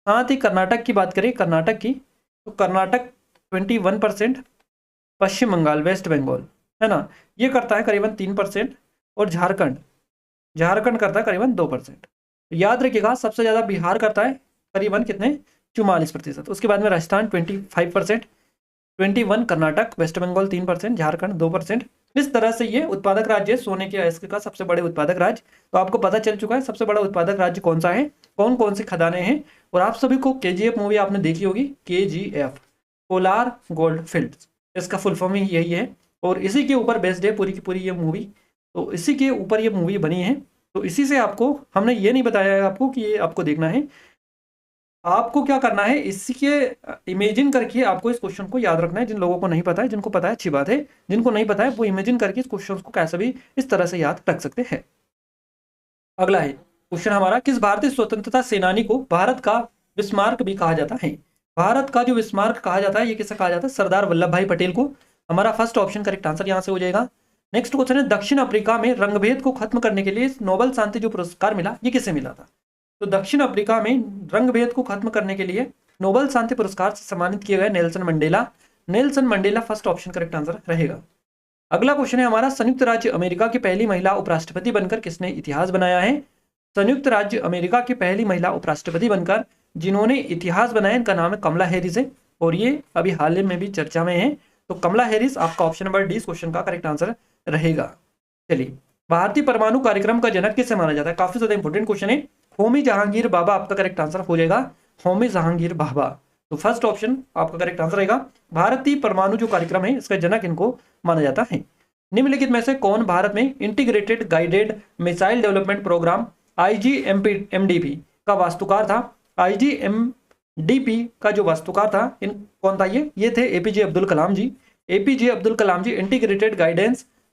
साथ ही कर्नाटक की बात करें, कर्नाटक की, तो कर्नाटक 21%, पश्चिम बंगाल वेस्ट बंगाल है ना ये करता है करीबन 3%, और झारखंड, झारखंड करता है करीबन 2%। याद रखिएगा सबसे ज़्यादा बिहार करता है करीबन कितने, 44%। उसके बाद में राजस्थान 25%, 21 कर्नाटक, वेस्ट बंगाल 3%, झारखंड 2%। इस तरह से ये उत्पादक राज्य है सोने के अयस्क का सबसे बड़े उत्पादक राज्य। तो आपको पता चल चुका है सबसे बड़ा उत्पादक राज्य कौन सा है, कौन कौन सी खदानें हैं। और आप सभी को KGF मूवी आपने देखी होगी, KGF कोलार गोल्ड फील्ड्स, इसका फुल फॉर्म ही यही है और इसी के ऊपर बेस्ड है पूरी की पूरी ये मूवी। तो इसी के ऊपर ये मूवी बनी है। तो इसी से आपको हमने ये नहीं बताया है आपको कि ये आपको देखना है, आपको क्या करना है इसी के इमेजिन करके आपको इस क्वेश्चन को याद रखना है। जिन लोगों को नहीं पता है, जिनको पता है अच्छी बात है, जिनको नहीं पता है वो इमेजिन करके इस क्वेश्चन को कैसे भी इस तरह से याद रख सकते हैं। अगला है क्वेश्चन हमारा, किस भारतीय स्वतंत्रता सेनानी को भारत का विस्मार्क भी कहा जाता है। भारत का जो विस्मार्क कहा जाता है ये किसे कहा जाता है, सरदार वल्लभ भाई पटेल को। हमारा फर्स्ट ऑप्शन करेक्ट आंसर यहाँ से हो जाएगा। नेक्स्ट क्वेश्चन है, दक्षिण अफ्रीका में रंगभेद को खत्म करने के लिए नोबेल शांति जो पुरस्कार मिला ये किसे मिला था। तो दक्षिण अफ्रीका में रंगभेद को खत्म करने के लिए नोबेल शांति पुरस्कार से सम्मानित किए गए Nelson Mandela, Nelson Mandela first option correct answer रहेगा। अगला क्वेश्चन है हमारा, संयुक्त राज्य अमेरिका की पहली महिला उपराष्ट्रपति बनकर किसने इतिहास बनाया है। संयुक्त राज्य अमेरिका की पहली महिला उपराष्ट्रपति बनकर जिन्होंने इतिहास बनाया इनका नाम है कमला हैरिस है और ये अभी हाल ही में भी चर्चा में है। तो कमला हैरिस आपका ऑप्शन नंबर डी क्वेश्चन का करेक्ट आंसर रहेगा। चलिए, भारतीय परमाणु कार्यक्रम का जनक किसे माना जाता है, काफी ज्यादा इंपॉर्टेंट क्वेश्चन है। होमी जहांगीर बाबा आपका करेक्ट आंसर हो जाएगा, होमी जहांगीर बाबा। तो फर्स्ट ऑप्शन आपका करेक्ट आंसर रहेगा। भारतीय परमाणु जो कार्यक्रम है इसका जनक इनको माना जाता है। निम्नलिखित में से कौन भारत में integrated guided missile development programme IGMDP का वास्तुकार था। IGMDP का जो वास्तुकार था इन कौन था, ये थे APJ Abdul Kalam ji. APJ Abdul Kalam ji integrated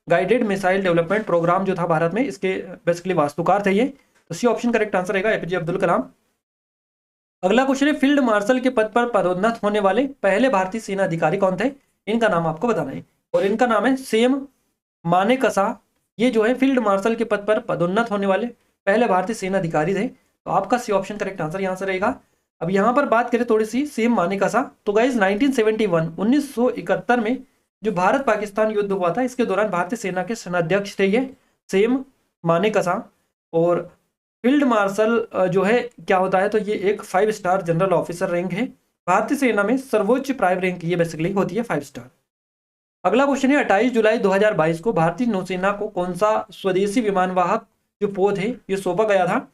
guided missile development programme जो था भारत में इसके बेसिकली वास्तुकार थे ये। तो सी ऑप्शन करेक्ट आंसर रहेगा APJ अब्दुल कलाम। अगला क्वेश्चन है, फील्ड मार्शल के पद पर पदोन्नत होने वाले पहले भारतीय सेना अधिकारी कौन थे, इनका नाम आपको बताना है और इनका नाम है सेम मानेकशा। ये जो है फील्ड मार्शल के पद पर पदोन्नत होने वाले पहले भारतीय सेना अधिकारी थे। तो आपका सी ऑप्शन करेक्ट आंसर यहां से रहेगा। अब यहां पर बात करें थोड़ी सी सेम मानेकशा, तो गाइस 1971 में जो भारत पाकिस्तान युद्ध हुआ था इसके दौरान भारतीय सेना के सेनाध्यक्ष थे ये सेम मानेकशा। और फील्ड मार्शल जो है क्या होता है, तो ये एक 5 स्टार जनरल ऑफिसर रैंक है भारतीय सेना में, सर्वोच्च प्राइवेट रैंक ये बेसिकली होती है 5 स्टार। अगला क्वेश्चन है, 28 जुलाई 2022 को भारतीय नौसेना को कौन सा स्वदेशी विमानवाहक जो पोत है ये सौंपा गया था।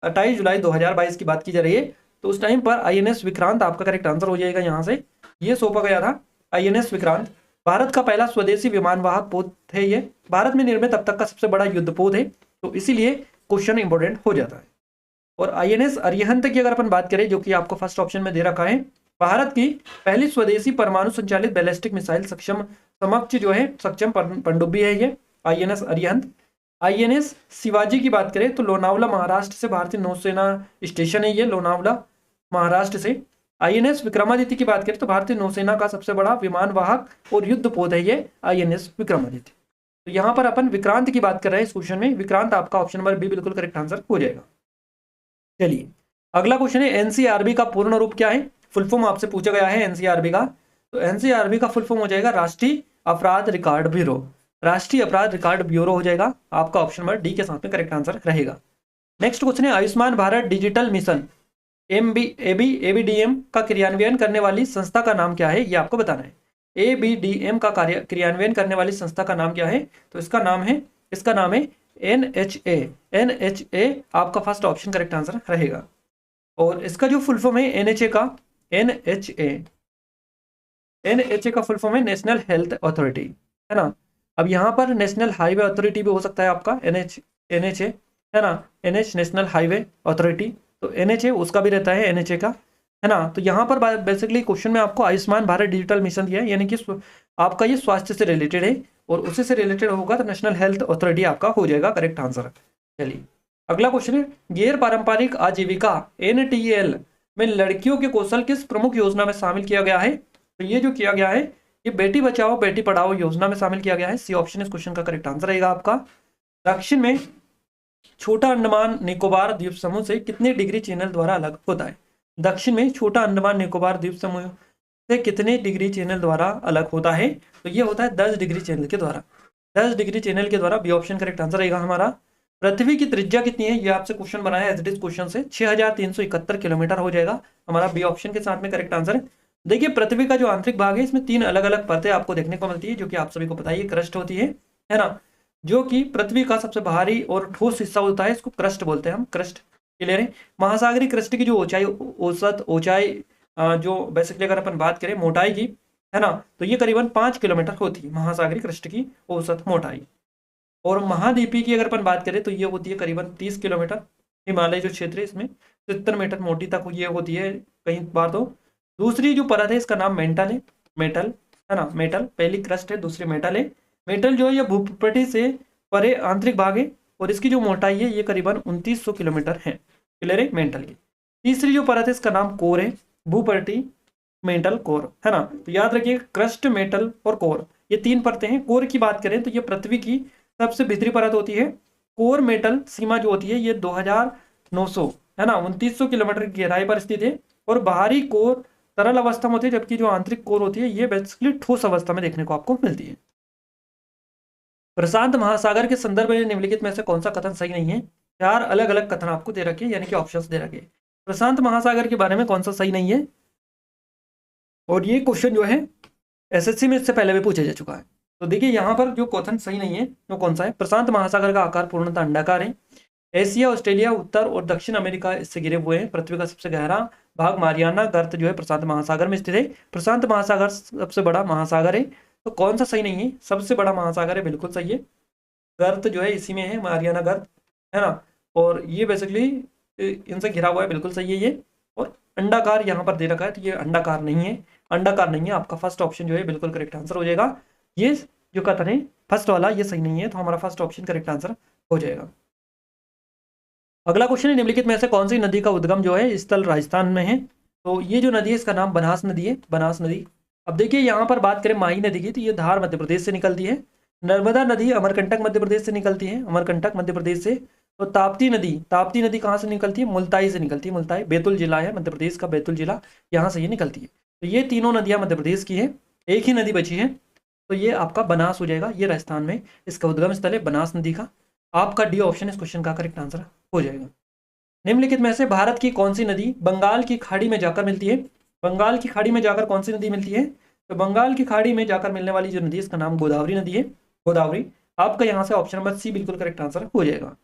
28 जुलाई 2022 की बात की जा रही है, तो उस टाइम पर INS विक्रांत आपका करेक्ट आंसर हो जाएगा। यहाँ से ये सौंपा गया था INS विक्रांत, भारत का पहला स्वदेशी विमानवाहक पोत है ये, भारत में निर्मित अब तक का सबसे बड़ा युद्धपोत है। तो इसीलिए क्वेश्चन इंपॉर्टेंट हो जाता है। और INS अरिहंत की अगर अपन बात करें जो कि आपको फर्स्ट ऑप्शन में दे रखा है, भारत की पहली स्वदेशी परमाणु संचालित बैलिस्टिक मिसाइल सक्षम पनडुब्बी है ये INS अरिहंत। INS शिवाजी की बात करें तो लोनावला महाराष्ट्र से भारतीय नौसेना स्टेशन है ये, लोनावला महाराष्ट्र से। INS विक्रमादित्य की बात करें तो भारतीय नौसेना का सबसे बड़ा विमानवाहक और युद्धपोत है ये INS विक्रमादित्य। तो यहाँ पर अपन विक्रांत की बात कर रहे हैं इस क्वेश्चन में, विक्रांत आपका ऑप्शन नंबर बी बिल्कुल करेक्ट आंसर हो जाएगा। चलिए, अगला क्वेश्चन है, NCRB का पूर्ण रूप क्या है, फुल फॉर्म आपसे पूछा गया है NCRB का। तो NCRB का फुल फॉर्म हो जाएगा राष्ट्रीय अपराध रिकॉर्ड ब्यूरो, राष्ट्रीय अपराध रिकॉर्ड ब्यूरो हो जाएगा। आपका ऑप्शन नंबर डी के साथ में करेक्ट आंसर रहेगा। नेक्स्ट क्वेश्चन है, Ayushman Bharat digital mission ABDM का क्रियान्वयन करने वाली संस्था का नाम क्या है, ये आपको बताना है। ABDM का क्रियान्वयन करने वाली संस्था का नाम क्या है, तो इसका नाम है NHA आपका फर्स्ट ऑप्शन करेक्ट आंसर रहेगा। और इसका जो फुल फॉर्म है NHA का फुल फॉर्म है नेशनल हेल्थ अथॉरिटी है ना। अब यहाँ पर नेशनल हाईवे अथॉरिटी भी हो सकता है आपका, NHA है ना, NH नेशनल हाईवे अथॉरिटी, तो NHA उसका भी रहता है, NHA का, है ना। तो यहाँ पर बेसिकली क्वेश्चन में आपको आयुष्मान भारत डिजिटल मिशन दिया है, यानी कि आपका ये स्वास्थ्य से रिलेटेड है, और उसी से रिलेटेड होगा तो नेशनल हेल्थ अथॉरिटी आपका हो जाएगा करेक्ट आंसर। चलिए अगला क्वेश्चन है, गैर पारंपरिक आजीविका NTL में लड़कियों के कौशल किस प्रमुख योजना में शामिल किया गया है? तो ये जो किया गया है ये बेटी बचाओ बेटी पढ़ाओ योजना में शामिल किया गया है। सी ऑप्शन इस क्वेश्चन का करेक्ट आंसर रहेगा आपका। दक्षिण में छोटा अंडमान निकोबार द्वीप समूह से कितने डिग्री चैनल द्वारा अलग होता है? दक्षिण में छोटा अंडमान निकोबार द्वीप समूह से कितने डिग्री चैनल द्वारा अलग होता है? तो ये होता है 10 डिग्री चैनल के द्वारा। 10 डिग्री चैनल के द्वारा बी ऑप्शन करेक्ट आंसर रहेगा हमारा। पृथ्वी की त्रिज्या कितनी है? ये आपसे क्वेश्चन बनाया है एज इट इज क्वेश्चन से, 6371 किलोमीटर हो जाएगा हमारा बी ऑप्शन के साथ में करेक्ट आंसर। देखिए पृथ्वी का जो आंतरिक भाग है इसमें 3 अलग अलग परतें आपको देखने को मिलती है, जो कि आप सभी को पता है क्रस्ट होती है ना, जो कि पृथ्वी का सबसे भारी और ठोस हिस्सा होता है, इसको क्रस्ट बोलते हैं हम, क्रस्ट क्लियर है। महासागरीय क्रस्ट की जो ऊंचाई, औसत ऊंचाई जो बेसिकली अगर अपन बात करें मोटाई की, है ना, तो ये करीबन 5 किलोमीटर होती है महासागरीय क्रस्ट की औसत मोटाई। और महाद्वीपीय की अगर अपन बात करें तो ये होती है करीबन 30 किलोमीटर। हिमालय जो क्षेत्र है इसमें 70 मीटर मोटी तक ये होती है कहीं बार। तो दूसरी जो परत है इसका नाम मेंटल है, मेटल है ना, मेटल पहली क्रस्ट है, दूसरी मेटल है। मेटल जो है ये भूपटल से परे आंतरिक भाग है, और इसकी जो मोटाई है ये करीबन 2900 किलोमीटर है, क्लियर है मेंटल की। तीसरी जो परत है इसका नाम कोर है, भूपटल मेंटल कोर, है ना। तो याद रखिए क्रस्ट, मेटल और कोर, ये 3 परतें हैं। कोर की बात करें तो ये पृथ्वी की सबसे भीतरी परत होती है। कोर मेटल सीमा जो होती है ये 2900 है ना, 2900 किलोमीटर की गहराई पर स्थित है। और बाहरी कोर तरल अवस्था में होती है, जबकि जो आंतरिक कोर होती है ये बेसिकली ठोस अवस्था में देखने को आपको मिलती है। प्रशांत महासागर के संदर्भ में निम्नलिखित में से कौन सा कथन सही नहीं है? 4 अलग अलग कथन आपको दे रखे, यानी कि ऑप्शंस दे रखे। प्रशांत महासागर के बारे में कौन सा सही नहीं है? और ये क्वेश्चन जो है SSC में इससे पहले भी पूछा जा चुका है। तो देखिए यहाँ पर जो कथन सही नहीं है वो कौन सा है? प्रशांत महासागर का आकार पूर्णतः अंडाकार है। एशिया, ऑस्ट्रेलिया, उत्तर और दक्षिण अमेरिका इससे घिरे हुए हैं। पृथ्वी का सबसे गहरा भाग मारियाना गर्त जो है प्रशांत महासागर में स्थित है। प्रशांत महासागर सबसे बड़ा महासागर है। तो कौन सा सही नहीं है? सबसे बड़ा महासागर है, बिल्कुल सही है। गर्त जो है इसी में है, मारियाना गर्त, है ना। और ये बेसिकली इनसे घिरा हुआ है, बिल्कुल सही है ये। और अंडाकार यहाँ पर दे रखा है, तो ये अंडाकार नहीं है, अंडाकार नहीं है। आपका फर्स्ट ऑप्शन जो है बिल्कुल करेक्ट आंसर हो जाएगा। ये जो कथन है फर्स्ट वाला ये सही नहीं है, तो हमारा फर्स्ट ऑप्शन करेक्ट आंसर हो जाएगा। अगला क्वेश्चन है, निम्नलिखित में से कौन सी नदी का उद्गम जो है स्थल राजस्थान में है? तो ये जो नदी है इसका नाम बनास नदी है, बनास नदी। अब देखिए यहाँ पर बात करें माही नदी की, तो ये धार मध्य प्रदेश से निकलती है। नर्मदा नदी अमरकंटक मध्य प्रदेश से निकलती है, अमरकंटक मध्य प्रदेश से। तो ताप्ती नदी कहाँ से निकलती है? मुल्ताई से निकलती है, मुल्ताई बैतूल जिला है मध्य प्रदेश का, बैतूल जिला, यहाँ से ये निकलती है। तो ये तीनों नदियाँ मध्य प्रदेश की है, एक ही नदी बची है, तो ये आपका बनास हो जाएगा। ये राजस्थान में इसका उद्गम स्थल है बनास नदी का। आपका डी ऑप्शन इस क्वेश्चन का करेक्ट आंसर हो जाएगा। निम्नलिखित में से भारत की कौन सी नदी बंगाल की खाड़ी में जाकर मिलती है? बंगाल की खाड़ी में जाकर कौन सी नदी मिलती है? तो बंगाल की खाड़ी में जाकर मिलने वाली जो नदी है इसका नाम गोदावरी नदी है, गोदावरी। आपका यहाँ से ऑप्शन नंबर सी बिल्कुल करेक्ट आंसर हो जाएगा।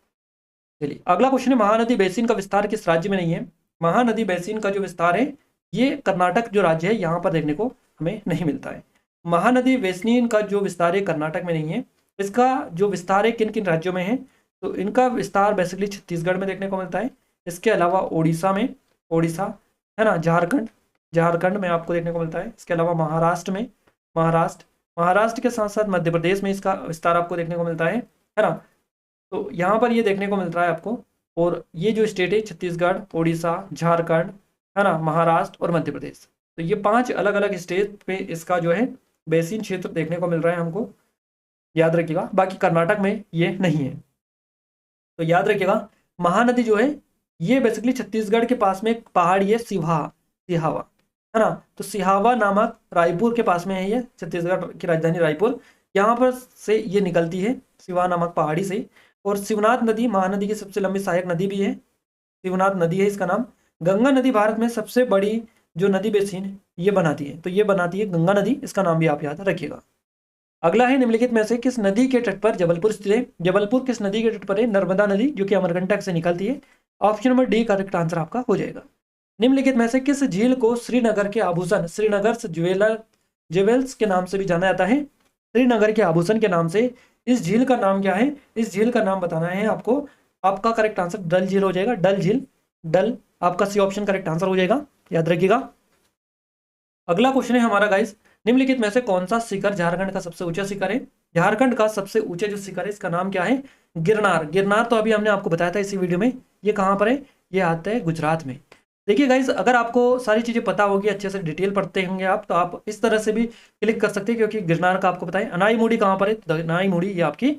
चलिए अगला क्वेश्चन है, महानदी बेसिन का विस्तार किस राज्य में नहीं है? महानदी बेसिन का जो विस्तार है ये कर्नाटक जो राज्य है यहाँ पर देखने को हमें नहीं मिलता है। महानदी बेसिन का जो विस्तार है कर्नाटक में नहीं है। इसका जो विस्तार है किन किन राज्यों में है? तो इनका विस्तार बेसिकली छत्तीसगढ़ में देखने को मिलता है। इसके अलावा उड़ीसा में, उड़ीसा है ना, झारखंड में आपको देखने को मिलता है। इसके अलावा महाराष्ट्र में, महाराष्ट्र के साथ साथ मध्य प्रदेश में इसका विस्तार आपको देखने को मिलता है ना। तो यहाँ पर ये देखने को मिल रहा है आपको। और ये जो स्टेट है छत्तीसगढ़, उड़ीसा, झारखंड, है ना, महाराष्ट्र और मध्य प्रदेश, तो ये 5 अलग अलग स्टेट पे इसका जो है बेसिन क्षेत्र देखने को मिल रहा है हमको, याद रखिएगा। बाकी कर्नाटक में ये नहीं है। तो याद रखिएगा महानदी जो है ये बेसिकली छत्तीसगढ़ के पास में एक पहाड़ी है, सिहावा, है ना। तो सिहावा नामक रायपुर के पास में है ये, छत्तीसगढ़ की राजधानी रायपुर, यहाँ पर से ये निकलती है सिवा नामक पहाड़ी से। और शिवनाथ नदी महानदी की सबसे लंबी सहायक नदी भी है, शिवनाथ नदी है इसका नाम। गंगा नदी भारत में सबसे बड़ी जो नदी बेसिन ये बनाती है, तो ये बनाती है गंगा नदी, इसका नाम भी आप याद रखिएगा। अगला है, निम्नलिखित में से किस नदी के तट पर जबलपुर स्थित है? जबलपुर किस नदी के तट पर है? नर्मदा नदी, जो कि अमरकंटक से निकलती है। Option number D correct answer आपका हो जाएगा। निम्नलिखित में से किस झील को श्रीनगर के आभूषण, श्रीनगर ज्वेल्स के नाम से भी जाना जाता है? श्रीनगर के आभूषण के नाम से। इस झील का नाम क्या है? इस झील का नाम बताना है आपको। आपका करेक्ट आंसर डल झील हो जाएगा, डल झील, डल आपका सी ऑप्शन करेक्ट आंसर हो जाएगा, याद रखिएगा। अगला क्वेश्चन है हमारा गाइस, निम्नलिखित में से कौन सा शिखर झारखंड का सबसे ऊंचा शिखर है? झारखंड का सबसे ऊंचा जो शिखर है इसका नाम क्या है? गिरनार। गिरनार तो अभी हमने आपको बताया था इसी वीडियो में। ये कहाँ पर है? ये आता है गुजरात में। देखिए गाइस, अगर आपको सारी चीजें पता होगी, अच्छे से डिटेल पढ़ते होंगे आप, तो आप इस तरह से भी क्लिक कर सकते हैं, क्योंकि गिरनार का आपको पता है। अनाईमुड़ी कहाँ पर है? तो अनाईमुड़ी ये आपकी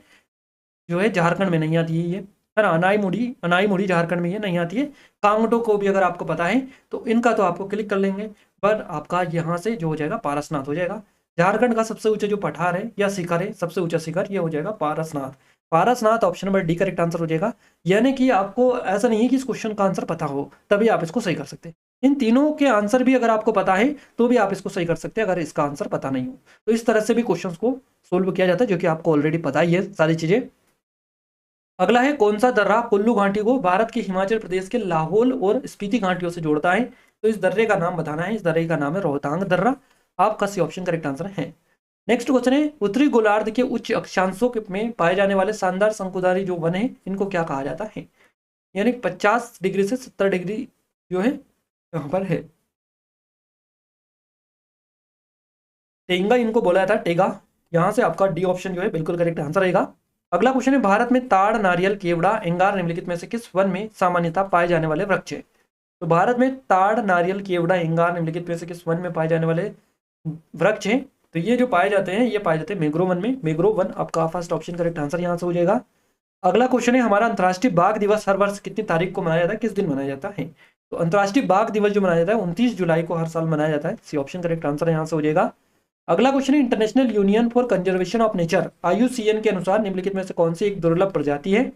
जो है झारखंड में नहीं आती है, ये है ना। अनाईमुड़ी झारखंड में ये नहीं आती है। कांगटो को भी अगर आपको पता है तो इनका तो आपको क्लिक कर लेंगे, पर आपका यहाँ से जो हो जाएगा पारसनाथ हो जाएगा। झारखंड का सबसे ऊंचा जो पठार है या शिखर है, सबसे ऊंचा शिखर, ये हो जाएगा Parasnath. Parasnath option number D correct answer हो जाएगा। यानी कि आपको ऐसा नहीं है कि इस क्वेश्चन का आंसर पता हो तभी आप इसको सही कर सकते हैं। इन तीनों के आंसर भी अगर आपको पता है तो भी आप इसको सही कर सकते हैं, अगर इसका आंसर पता नहीं हो। तो इस तरह से भी क्वेश्चंस को सोल्व किया जाता है, जो कि आपको ऑलरेडी पता ही है सारी चीजें। अगला है, कौन सा दर्रा कुल्लू घाटी को भारत के हिमाचल प्रदेश के लाहौल और स्पीति घाटियों से जोड़ता है? तो इस दर्रे का नाम बताना है। इस दर्रे का नाम है रोहतांग दर्रा। आपका सी ऑप्शन करेक्ट आंसर है। नेक्स्ट क्वेश्चन है, उत्तरी गोलार्ध के उच्च अक्षांशों में पाए जाने वाले शानदार शंकुधारी जो वन है, इनको क्या कहा जाता है? यानी 50 डिग्री से 70 डिग्री जो है यहाँ पर है, टेंगा इनको बोला जाता है, टेगा। यहाँ से आपका डी ऑप्शन जो है बिल्कुल करेक्ट आंसर रहेगा। अगला क्वेश्चन है, भारत में ताड़, नारियल, केवड़ा, एंगार निम्नलिखित में से किस वन में सामान्यतः पाए जाने वाले वृक्ष है? तो भारत में ताड़, नारियल, केवड़ा, एंगार निम्नलिखित में से किस वन में पाए जाने वाले वृक्ष हैं? तो ये जो पाए जाते हैं, ये पाए जाते हैं मैंग्रोव वन में। मैंग्रोव वन आपका फर्स्ट ऑप्शन करेक्ट आंसर यहाँ से हो जाएगा। अगला क्वेश्चन है हमारा, अंतर्राष्ट्रीय बाघ दिवस हर वर्ष कितनी तारीख को मनाया जाता है, किस दिन मनाया जाता है? तो अंतर्राष्ट्रीय बाघ दिवस जो मनाया जाता है 29 जुलाई को हर साल मनाया जाता है। सी ऑप्शन करेक्ट आंसर यहाँ से हो जाएगा। अगला क्वेश्चन है, international union for conservation of nature IUCN के अनुसार निम्नलिखित में से कौन सी एक दुर्लभ प्रजाति है?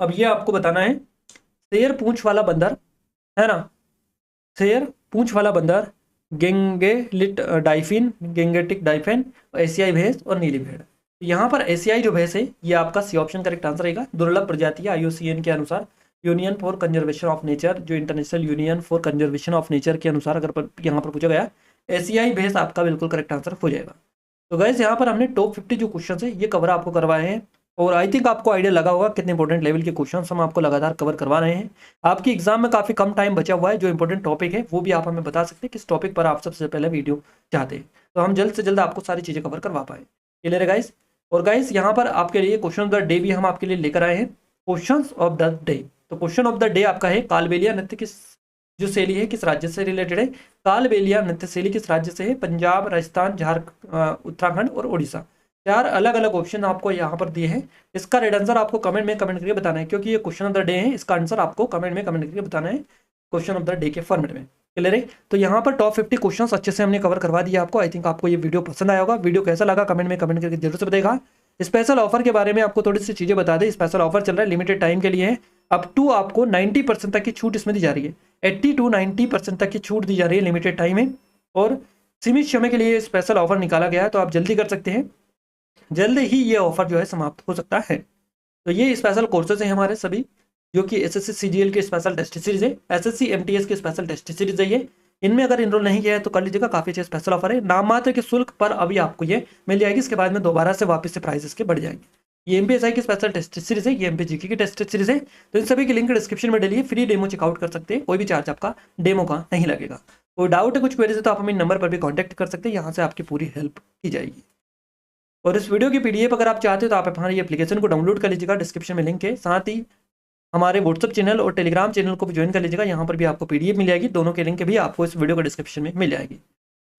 अब ये आपको बताना है। शेर पूंछ वाला बंदर, है ना, शेर पूंछ वाला बंदर, गेंगेलिट डाइफिन, गेंगेटिक डाइफिन, एशियाई भैंस और नीली भेड़। यहाँ पर एशियाई जो भैंस है ये आपका सी ऑप्शन करेक्ट आंसर रहेगा। दुर्लभ प्रजाति है IUCN के अनुसार, union for conservation of nature, जो international union for conservation of nature के अनुसार अगर यहाँ पर पूछा गया, एशियाई भैंस आपका बिल्कुल करेक्ट आंसर हो जाएगा। तो गाइस, यहाँ पर हमने टॉप 50 जो क्वेश्चन है ये कवर आपको करवाए हैं, और आई थिंक आपको आइडिया लगा होगा कितने इंपॉर्टेंट लेवल के क्वेश्चंस हम आपको लगातार कवर करवा रहे हैं। आपकी एग्जाम में काफी कम टाइम बचा हुआ है, जो इंपॉर्टेंट टॉपिक है वो भी आप हमें बता सकते हैं किस टॉपिक पर आप सबसे पहले वीडियो चाहते हैं, तो हम जल्द से जल्द आपको सारी चीजें कवर करवा पाए। क्लियर है गाइस? और गाइस, यहाँ पर आपके लिए क्वेश्चन ऑफ द डे भी हम आपके लिए लेकर आए हैं। क्वेश्चन ऑफ द डे, तो क्वेश्चन ऑफ द डे आपका है, कालबेलिया नृत्य किस जो शैली है किस राज्य से रिलेटेड है? कालबेलिया नृत्य शैली किस राज्य से है? पंजाब, राजस्थान, झारखंड, उत्तराखंड और उड़ीसा। 4 अलग अलग ऑप्शन आपको यहाँ पर दिए हैं। इसका रेड आंसर आपको कमेंट में कमेंट करके बताना है, क्योंकि ये क्वेश्चन ऑफ द डे है, इसका आंसर आपको कमेंट में कमेंट करके बताना है क्वेश्चन ऑफ द डे के फॉर्मेट में। क्लियर है? तो यहाँ पर टॉप 50 क्वेश्चंस अच्छे से हमने कवर करवा दिया आपको। आई थिंक आपको ये वीडियो पसंद आया होगा। वीडियो कैसा लगा कमेंट में कमेंट करके जरूर से बताएगा। स्पेशल ऑफर के बारे में आपको थोड़ी सी चीजें बता दें। स्पेशल ऑफर चल रहा है, लिमिटेड टाइम के लिए है। अप टू आपको 90% तक की छूट इसमें दी जा रही है। 80 to 90% तक की छूट दी जा रही है, लिमिटेड टाइम है और सीमित समय के लिए स्पेशल ऑफर निकाला गया है, तो आप जल्दी कर सकते हैं। जल्द ही ये ऑफर जो है समाप्त हो सकता है। तो ये स्पेशल कोर्सेज हैं हमारे सभी, जो कि SSC CGL के स्पेशल टेस्ट सीरीज है, SSC MTS के स्पेशल टेस्ट सीरीज है ये। इनमें अगर इनरोल नहीं किया है तो कर लीजिएगा, काफी अच्छे स्पेशल ऑफर है। नाम मात्र के शुल्क पर अभी आपको ये मिल जाएगी, इसके बाद में दोबारा से वापस से प्राइस इसके बढ़ जाएंगे। ये MPSI की स्पेशल टेस्ट सीरीज है, ये MPGK की टेस्ट सीरीज है। तो इन सभी की लिंक डिस्क्रिप्शन में डलिए, फ्री डेमो चेकआउट कर सकते हैं, कोई भी चार्ज आपका डेमो का नहीं लगेगा। कोई डाउट है, कुछ क्वेरीज है तो आप हमें नंबर पर भी कॉन्टैक्ट कर सकते हैं, यहाँ से आपकी पूरी हेल्प की जाएगी। और इस वीडियो की PDF अगर आप चाहते हो तो आप हमारी एप्लीकेशन को डाउनलोड कर लीजिएगा, डिस्क्रिप्शन में लिंक है। साथ ही हमारे व्हाट्सअप चैनल और टेलीग्राम चैनल को भी ज्वाइन कर लीजिएगा, यहाँ पर भी आपको PDF मिल जाएगी। दोनों के लिंक भी आपको इस वीडियो के डिस्क्रिप्शन में मिल जाएगी।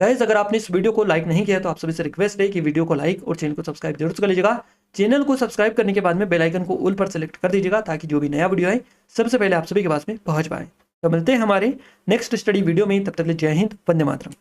गाइस, अगर आपने इस वीडियो को लाइक नहीं किया तो आप सभी से रिक्वेस्ट है कि वीडियो को लाइक और चैनल को सब्सक्राइब जरूर कर लीजिएगा। चैनल को सब्सक्राइब करने के बाद में बेल आइकन को ऑल पर सेलेक्ट कर दीजिएगा, ताकि जो भी नया वीडियो है सबसे पहले आप सभी के पास में पहुंच पाए। तो मिलते हैं हमारे नेक्स्ट स्टडी वीडियो में, तब तक के लिए जय हिंद, वंदे मातरम।